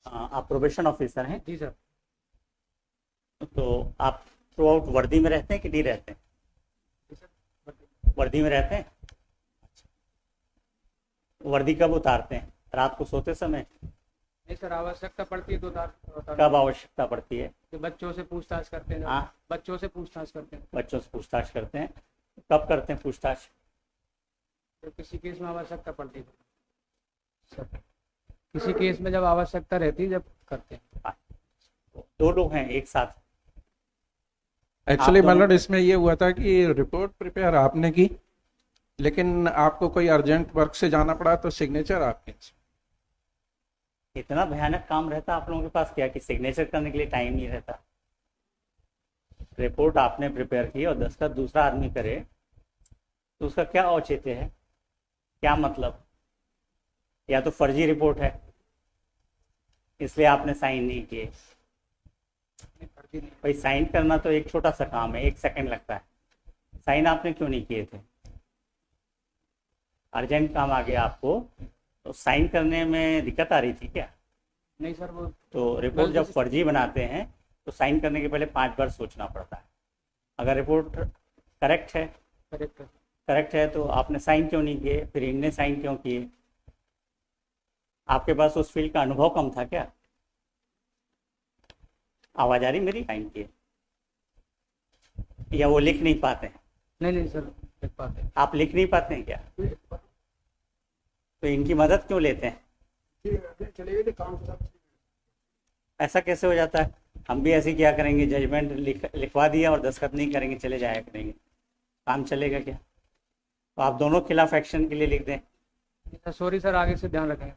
आप probation officer हैं? जी sir. तो आप थ्रू आउट वर्दी में रहते हैं कि नहीं रहते हैं? जी सर। वर्दी में रहते हैं। वर्दी कब उतारते हैं? रात को सोते समय? नहीं सर, आवश्यकता पड़ती है तो कब आवश्यकता पड़ती है? कि बच्चों से पूछताछ करते हैं। हाँ, बच्चों से पूछताछ करते हैं। बच्चों से पूछताछ करते हैं। कब करते हैं पूछताछ? तो किसी केस में आवश्यकता पड़ती है सर, किसी केस में जब आवश्यकता रहती है जब करते हैं। हाँ, दो लोग हैं एक साथ? आप एक्चुअली दोनों? मतलब इसमें ये हुआ था कि रिपोर्ट प्रिपेयर आपने की, लेकिन आपको कोई अर्जेंट वर्क से जाना पड़ा तो सिग्नेचर आपके। इतना भयानक काम रहता आप लोगों के पास क्या कि सिग्नेचर करने के लिए टाइम नहीं रहता? रिपोर्ट आपने प्रिपेयर की और दस्तखत दूसरा आदमी करे तो उसका क्या औचित्य है? क्या मतलब? या तो फर्जी रिपोर्ट है इसलिए आपने साइन नहीं किए। भाई साइन करना तो एक छोटा सा काम है, 1 सेकंड लगता है। साइन आपने क्यों नहीं किए थे? अर्जेंट काम आ गया आपको तो साइन करने में दिक्कत आ रही थी क्या? नहीं सर, वो तो रिपोर्ट जब फर्जी बनाते हैं तो साइन करने के पहले 5 बार सोचना पड़ता है। अगर रिपोर्ट करेक्ट है, करेक्ट है। करेक्ट है तो आपने साइन क्यों नहीं किए? फिर इनने साइन क्यों किए? आपके पास उस फील्ड का अनुभव कम था क्या? आवाज आ रही मेरी? साइन किए या वो लिख नहीं पाते हैं? नहीं नहीं सर, एक बात है। आप लिख नहीं पाते हैं क्या? तो इनकी मदद क्यों लेते हैं? ऐसा कैसे हो जाता है? हम भी ऐसे क्या करेंगे, जजमेंट लिखवा दिया और दस्तखत नहीं करेंगे, चले जाया करेंगे, काम चलेगा क्या? तो आप दोनों खिलाफ एक्शन के लिए लिख दें। सॉरी सर, आगे से ध्यान रखेंगे।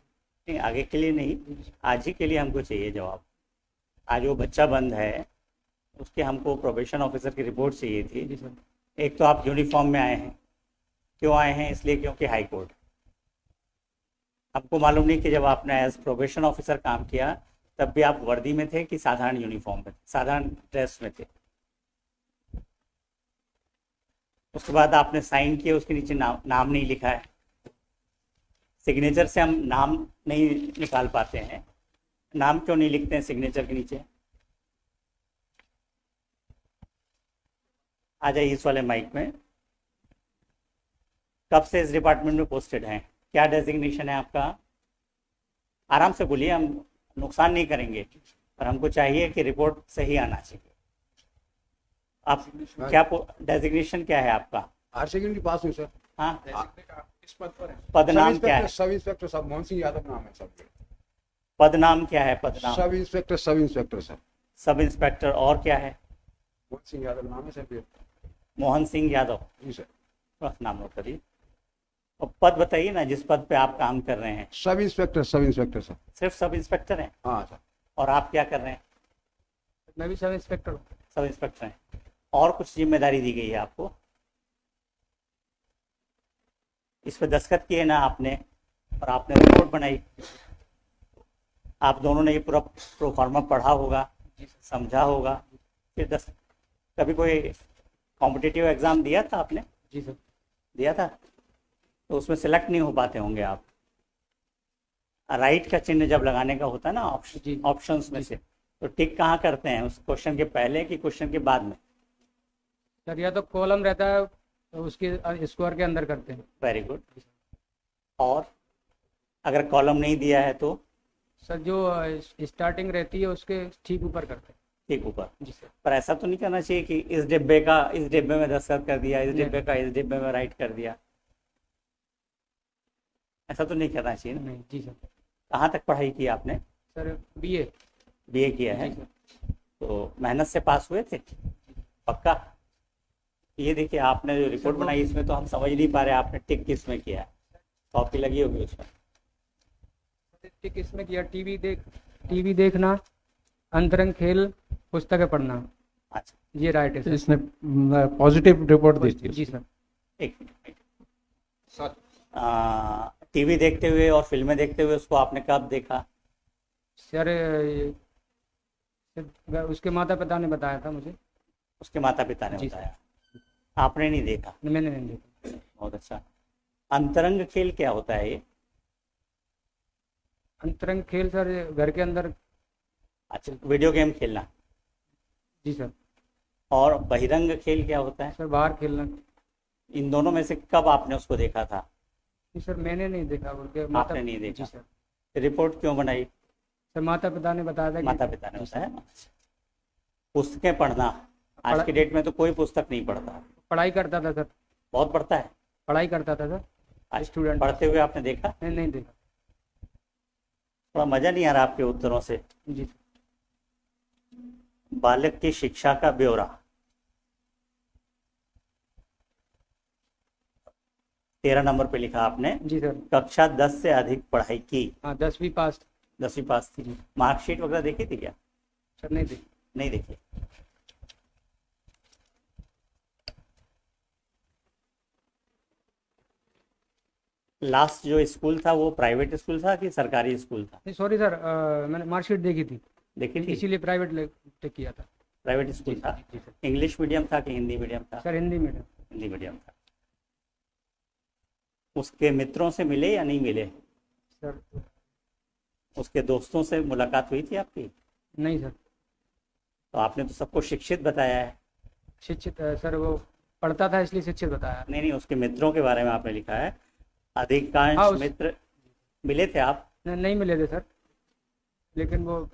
नहीं, आगे के लिए नहीं, आज ही के लिए हमको चाहिए जवाब। आज वो बच्चा बंद है, उसके हमको प्रोबेशन ऑफिसर की रिपोर्ट चाहिए थी। जी सर। एक तो आप यूनिफॉर्म में आए हैं, क्यों आए हैं? इसलिए क्योंकि हाई कोर्ट। आपको मालूम नहीं कि जब आपने एज प्रोबेशन ऑफिसर काम किया तब भी आप वर्दी में थे कि साधारण यूनिफॉर्म में, साधारण ड्रेस में थे? उसके बाद आपने साइन किए, उसके नीचे नाम नहीं लिखा है। सिग्नेचर से हम नाम नहीं निकाल पाते हैं। नाम क्यों नहीं लिखते हैं सिग्नेचर के नीचे? आ जाइए इस वाले माइक में। कब से इस डिपार्टमेंट में पोस्टेड हैं? क्या डेजिग्नेशन है आपका? आराम से बोलिए, हम नुकसान नहीं करेंगे, पर हमको चाहिए कि रिपोर्ट सही आना चाहिए। आप क्या डेजिग्नेशन क्या है आपका? हायर सेकेंडरी पास हुई सर। हाँ, इस पद पर है। पद नाम क्या है? सब इंस्पेक्टर साहब, मोहन सिंह यादव नाम है सर। पद नाम क्या है? पद नाम? Sub inspector, sub inspector sir. Sub inspector. और क्या है? मोहन सिंह यादव नाम है सर। मोहन सिंह यादव। जी सर। बस नाम नोट करिए और पद बताइए ना जिस पद पे आप काम कर रहे हैं। Sub inspector, sub inspector sir. सिर्फ सब इंस्पेक्टर हैं? हाँ सर। और आप क्या कर रहे हैं? मैं भी सब इंस्पेक्टर हूँ। सब इंस्पेक्टर हैं। और कुछ जिम्मेदारी दी गई है आपको? इस पर दस्तखत किए ना आपने, और आपने रिपोर्ट बनाई। आप दोनों ने ये पूरा प्रोफार्मा पढ़ा होगा, समझा होगा। फिर कभी कोई कॉम्पिटिटिव एग्जाम दिया था आपने? जी सर। दिया था? तो उसमें सिलेक्ट नहीं हो पाते होंगे आप। राइट का चिन्ह जब लगाने का होता है ना जी। ऑप्शंस में से, तो टिक कहाँ करते हैं? उस क्वेश्चन के पहले कि क्वेश्चन के बाद में? सर या तो कॉलम रहता है तो उसके स्क्वायर के अंदर करते हैं। Very good. और अगर कॉलम नहीं दिया है तो? सर जो स्टार्टिंग रहती है उसके ठीक ऊपर करते हैं। ठीक ऊपर। जी सर। पर ऐसा तो नहीं करना चाहिए कि इस डिब्बे का इस डिब्बे में दस्तखत कर दिया, इस नहीं। डिब्बे का इस डिब्बे में राइट कर दिया। ऐसा तो नहीं करना चाहिए ना? नहीं। जी सर। कहाँ तक पढ़ाई की आपने? Sir BA. बीए किया है? जी सर। तो मेहनत से पास हुए थे पक्का? ये देखिए, आपने जो रिपोर्ट बनाई इसमें तो हम समझ नहीं पा रहे आपने टिक किस में किया है। कॉपी लगी होगी उसमें। टिक इसमें किया, टीवी देखना, अंतरंग खेल, पुस्तकें पढ़ना। अच्छा, ये राइट है सर। इसने पॉजिटिव रिपोर्ट दी थी। जी सर। एक मिनट। टीवी देखते हुए और फिल्में देखते हुए उसको आपने कब देखा? सर उसके माता पिता ने बताया था मुझे। उसके माता पिता ने जी बताया, आपने नहीं देखा? मैंने नहीं देखा। बहुत अच्छा। अंतरंग खेल क्या होता है ये? अंतरंग खेल सर ये घर के अंदर। अच्छा, वीडियो गेम खेलना। जी सर। और बहिरंग खेल क्या होता है? सर बाहर खेलना। इन दोनों में से कब आपने उसको देखा था? जी सर मैंने नहीं देखा, उनके आपने नहीं देखा? जी सर। रिपोर्ट क्यों बनाई? सर माता पिता ने बताया था कि माता पिता ने जी बताया। पुस्तकें पढ़ना, आज पढ़ा- की डेट में तो कोई पुस्तक नहीं पढ़ता। पढ़ाई करता था सर, बहुत पढ़ता है। पढ़ाई करता था सर। आज स्टूडेंट पढ़ते हुए आपने देखा? नहीं देखा। थोड़ा मजा नहीं आ रहा आपके उत्तरों से। जी बालक की शिक्षा का ब्यौरा, 13 नंबर पे लिखा आपने। जी सर। कक्षा 10 से अधिक पढ़ाई की। हाँ 10वीं पास। 10वीं पास थी। मार्कशीट वगैरह देखी थी क्या? सर नहीं देखी। नहीं देखी। लास्ट जो स्कूल था वो प्राइवेट स्कूल था कि सरकारी स्कूल था? नहीं सॉरी सर, मैंने मार्कशीट देखी थी, देखी थी? इसीलिए प्राइवेट किया था। प्राइवेट स्कूल था। जी सर। इंग्लिश मीडियम था कि हिंदी मीडियम था? Sir Hindi medium. Hindi medium था। उसके मित्रों से मिले या नहीं मिले? सर उसके दोस्तों से मुलाकात हुई थी आपकी? नहीं सर। तो आपने तो सबको शिक्षित बताया है। शिक्षित सर वो पढ़ता था इसलिए शिक्षित बताया। नहीं, उसके मित्रों के बारे में आपने लिखा है। अधिकांश हाँ, मित्र मिले थे आप? नहीं मिले थे सर, लेकिन वो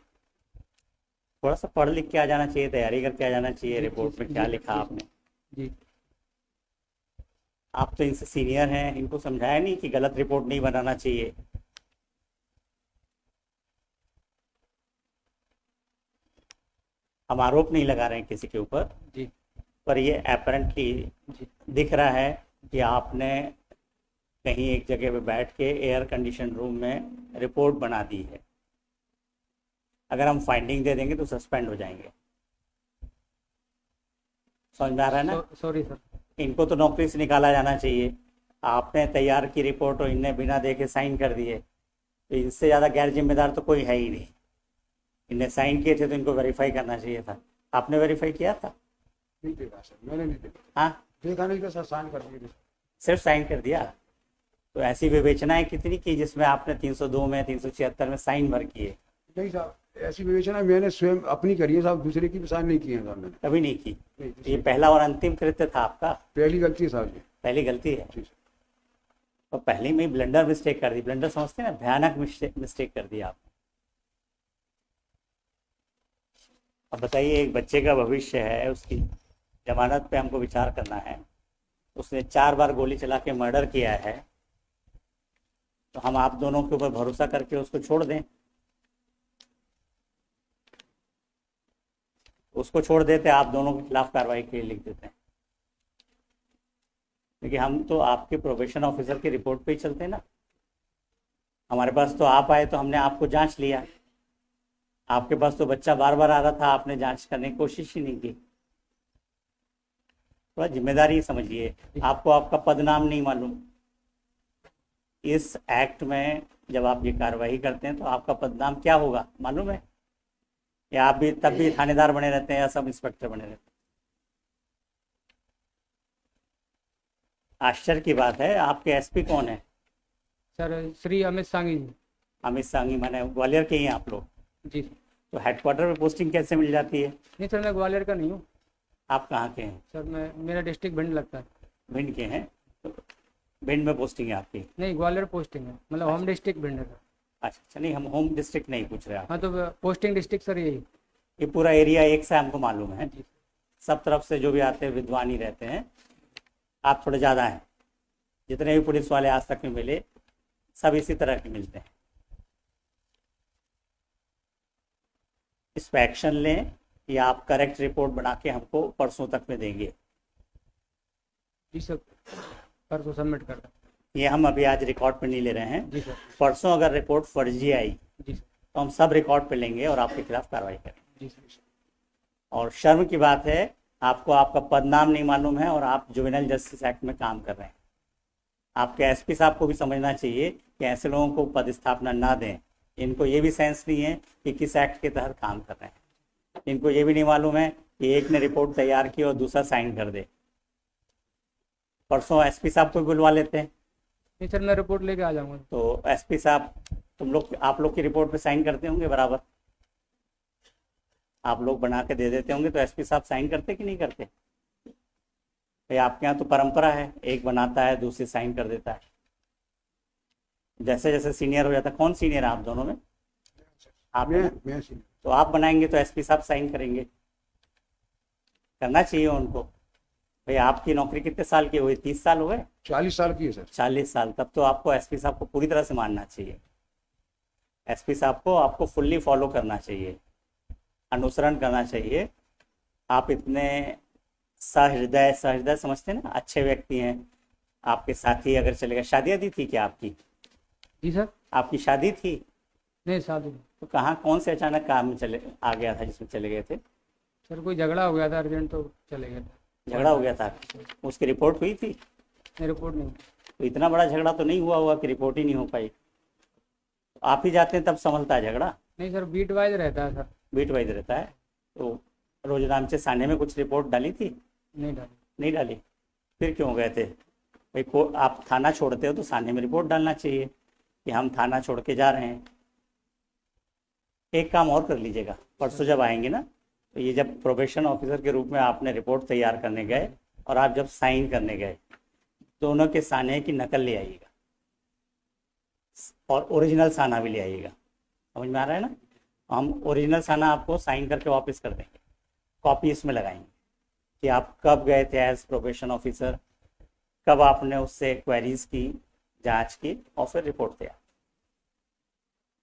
थोड़ा सा पढ़ लिख के आ जाना चाहिए, तैयारी करके आ जाना चाहिए। रिपोर्ट में क्या लिखा आपने? जी आप तो इनसे सीनियर हैं, इनको समझाया नहीं कि गलत रिपोर्ट नहीं बनाना चाहिए? हम आरोप नहीं लगा रहे हैं किसी के ऊपर, जी पर ये अपरेंटली जी दिख रहा है कि आपने कहीं एक जगह पे बैठ के एयर कंडीशन रूम में रिपोर्ट बना दी है। अगर हम फाइंडिंग दे देंगे तो सस्पेंड हो जाएंगे। समझ में आ रहा है ना? Sorry sir. इनको तो नौकरी से निकाला जाना चाहिए। आपने तैयार की रिपोर्ट और इनने बिना देखे साइन कर दिए, तो इनसे ज़्यादा गैर जिम्मेदार तो कोई है ही नहीं। इनने साइन किए थे तो इनको वेरीफाई करना चाहिए था। आपने वेरीफाई किया था? नहीं देखा सर, मैंने नहीं देखा। हाँ, देखा नहीं तो सर साइन कर दिए। सिर्फ साइन कर दिया। तो ऐसी विवेचनाएं कितनी की जिसमें आपने 302 में 376 में साइन भर किए? नहीं साहब, ऐसी विवेचना मैंने स्वयं अपनी करी है साहब, दूसरे की भी साइन नहीं किए हैं साहब मैंने। कभी नहीं की? नहीं, ये पहला और अंतिम कृत्य था आपका? पहली गलती है साहब जी। पहली गलती है। जी सर। तो पहले में ब्लंडर मिस्टेक कर दी। ब्लंडर समझते हैं ना, भयानक मिस्टेक कर दी आपने। अब बताइए, एक बच्चे का भविष्य है, उसकी जमानत पे हमको विचार करना है। उसने 4 बार गोली चला के मर्डर किया है, तो हम आप दोनों के ऊपर भरोसा करके उसको छोड़ दें? उसको छोड़ देते, आप दोनों के खिलाफ कार्रवाई के लिए लिख देते हैं। क्योंकि हम तो आपके प्रोबेशन ऑफिसर की रिपोर्ट पे ही चलते हैं ना। हमारे पास तो आप आए तो हमने आपको जांच लिया। आपके पास तो बच्चा बार बार आ रहा था, आपने जांच करने की कोशिश ही नहीं की। थोड़ा जिम्मेदारी समझिए। आपको आपका पदनाम नहीं मालूम। इस एक्ट में जब आप ये कार्रवाई करते हैं तो आपका पदनाम क्या होगा मालूम है? या आप भी तब भी थानेदार बने रहते हैं या सब इंस्पेक्टर बने रहते हैं? आश्चर्य की बात है, आपके एसपी कौन है? सर श्री अमित सांगी जी। अमित सांगी, माने ग्वालियर के ही हैं आप लोग? जी तो हेडक्वार्टर में पोस्टिंग कैसे मिल जाती है? नहीं सर, मैं ग्वालियर का नहीं हूँ आप कहाँ के हैं? सर, मेरा डिस्ट्रिक्ट भिंड लगता है। भिंड के हैं? तो भिंड में पोस्टिंग है आपकी? नहीं, ग्वालियर पोस्टिंग है, मतलब होम डिस्ट्रिक्ट भिंड है सर। अच्छा, नहीं हम होम डिस्ट्रिक्ट नहीं पूछ रहे आप। हाँ तो पोस्टिंग डिस्ट्रिक्ट सर यही। ये पूरा एरिया एक से हमको मालूम है। जी सब तरफ से जो भी आते हैं विद्वान ही रहते हैं। आप थोड़े ज़्यादा हैं। जितने भी पुलिस वाले आज तक में मिले सब इसी तरह के मिलते हैं। इस पर एक्शन लें या आप करेक्ट रिपोर्ट बना के हमको परसों तक में देंगे? जी सर, परसों सबमिट कर दें। ये हम अभी आज रिकॉर्ड पे नहीं ले रहे हैं। जी सर। परसों अगर रिपोर्ट फर्जी आई जी सर। तो हम सब रिकॉर्ड पे लेंगे और आपके खिलाफ कार्रवाई करेंगे। जी सर। और शर्म की बात है, आपको आपका पदनाम नहीं मालूम है और आप जुवेनाइल जस्टिस एक्ट में काम कर रहे हैं। आपके एसपी साहब को भी समझना चाहिए कि ऐसे लोगों को पदस्थापना ना दें। इनको ये भी सेंस नहीं है कि किस एक्ट के तहत काम कर रहे हैं। इनको ये भी नहीं मालूम है कि एक ने रिपोर्ट तैयार की और दूसरा साइन कर दे। परसों एसपी साहब को बुलवा लेते हैं। नहीं सर, मैं रिपोर्ट लेके आ जाऊँगा। तो एसपी साहब आप लोग की रिपोर्ट पे साइन करते होंगे बराबर, आप लोग बना के दे देते होंगे, तो एसपी साहब साइन करते कि नहीं करते? भाई आपके यहाँ तो परंपरा है, एक बनाता है दूसरी साइन कर देता है। जैसे जैसे सीनियर हो जाता है, कौन सीनियर है आप दोनों में? आप हैं ना? मैं सीनियर। तो आप बनाएंगे तो एसपी साहब साइन करेंगे, करना चाहिए उनको। भाई आपकी नौकरी कितने साल की हुई? 30 साल हो गए? 40 साल की है सर। 40 साल, तब तो आपको एसपी साहब को पूरी तरह से मानना चाहिए। एसपी साहब को आपको फुल्ली फॉलो करना चाहिए, अनुसरण करना चाहिए। आप इतने सहृदय समझते हैं ना, अच्छे व्यक्ति हैं। आपके साथी अगर चले गए, शादी आदि थी क्या आपकी? जी सर। आपकी शादी थी? नहीं शादी। तो कहाँ, कौन से अचानक काम में चले आ गया था जिसमें चले गए थे? सर कोई झगड़ा हो गया था अर्जेंट, तो चले गए थे। झगड़ा हो गया था, उसकी रिपोर्ट हुई थी? नहीं, रिपोर्ट नहीं। तो इतना बड़ा झगड़ा तो नहीं हुआ होगा कि रिपोर्ट ही नहीं हो पाई। तो आप ही जाते हैं तब संभलता है झगड़ा? नहीं सर, बीट वाइज रहता है सर। बीट वाइज रहता है। तो रोजनामचे थाने में कुछ रिपोर्ट डाली थी? नहीं डाली। नहीं डाली, फिर क्यों गए थे? भाई आप थाना छोड़ते हो तो थाने में रिपोर्ट डालना चाहिए कि हम थाना छोड़ के जा रहे हैं। एक काम और कर लीजिएगा, परसों जब आएंगे ना, तो ये जब प्रोबेशन ऑफिसर के रूप में आपने रिपोर्ट तैयार करने गए और आप जब साइन करने गए, दोनों के साने की नकल ले आइएगा और ओरिजिनल साना भी ले आइएगा। समझ में आ रहा है ना? हम ओरिजिनल साना आपको साइन करके वापस कर देंगे, कॉपी इसमें लगाएंगे कि आप कब गए थे एज प्रोबेशन ऑफिसर, कब आपने उससे क्वेरीज की, जांच की और फिर रिपोर्ट तैयार।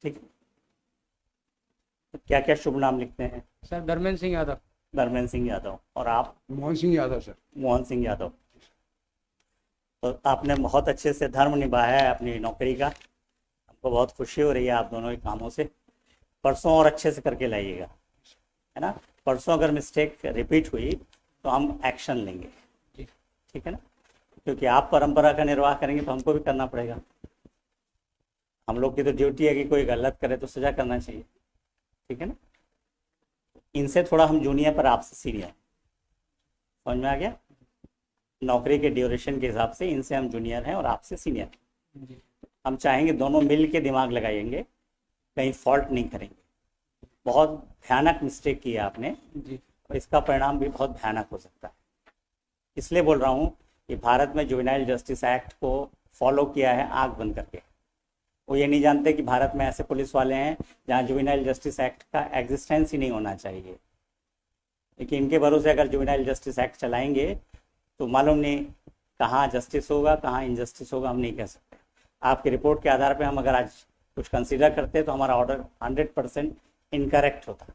ठीक है? तो क्या क्या शुभ नाम लिखते हैं? सर धर्मेंद्र सिंह यादव। धर्मेंद्र सिंह यादव। और आप? मोहन सिंह यादव सर। मोहन सिंह यादव। तो आपने बहुत अच्छे से धर्म निभाया है अपनी नौकरी का, हमको बहुत खुशी हो रही है आप दोनों के कामों से। परसों और अच्छे से करके लाइएगा, है ना? परसों अगर मिस्टेक रिपीट हुई तो हम एक्शन लेंगे, ठीक है ना? क्योंकि आप परंपरा का निर्वाह करेंगे तो हमको भी करना पड़ेगा। हम लोग की तो ड्यूटी है कि कोई गलत करे तो सजा करना चाहिए, ठीक है ना? इनसे थोड़ा हम जूनियर पर आपसे सीनियर, समझ में आ गया? नौकरी के ड्यूरेशन के हिसाब से इनसे हम जूनियर हैं और आपसे सीनियर। हम चाहेंगे दोनों मिल के दिमाग लगाएंगे, कहीं फॉल्ट नहीं करेंगे। बहुत भयानक मिस्टेक की है आपने जी। और इसका परिणाम भी बहुत भयानक हो सकता है। इसलिए बोल रहा हूँ कि भारत में जुवेनाइल जस्टिस एक्ट को फॉलो किया है आंख बंद करके। वो ये नहीं जानते कि भारत में ऐसे पुलिस वाले हैं जहाँ जुवेनाइल जस्टिस एक्ट का एग्जिस्टेंस ही नहीं होना चाहिए। लेकिन इनके भरोसे अगर जुवेनाइल जस्टिस एक्ट चलाएंगे तो मालूम नहीं कहाँ जस्टिस होगा, कहाँ इनजस्टिस होगा, हम नहीं कह सकते। आपकी रिपोर्ट के आधार पर हम अगर आज कुछ कंसिडर करते तो हमारा ऑर्डर 100% इनकरेक्ट होता।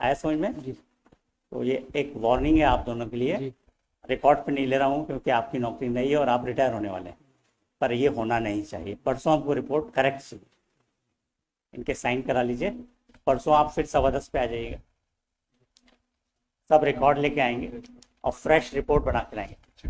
आया समझ में? जी। तो ये एक वार्निंग है आप दोनों के लिए। जी। रिकॉर्ड पे नहीं ले रहा हूँ क्योंकि आपकी नौकरी नहीं है और आप रिटायर होने वाले हैं, पर ये होना नहीं चाहिए। परसों आपको रिपोर्ट करेक्ट चाहिए, इनके साइन करा लीजिए। परसों आप फिर 10:15 पे आ जाइएगा, सब रिकॉर्ड लेके आएंगे और फ्रेश रिपोर्ट बना के लाएंगे।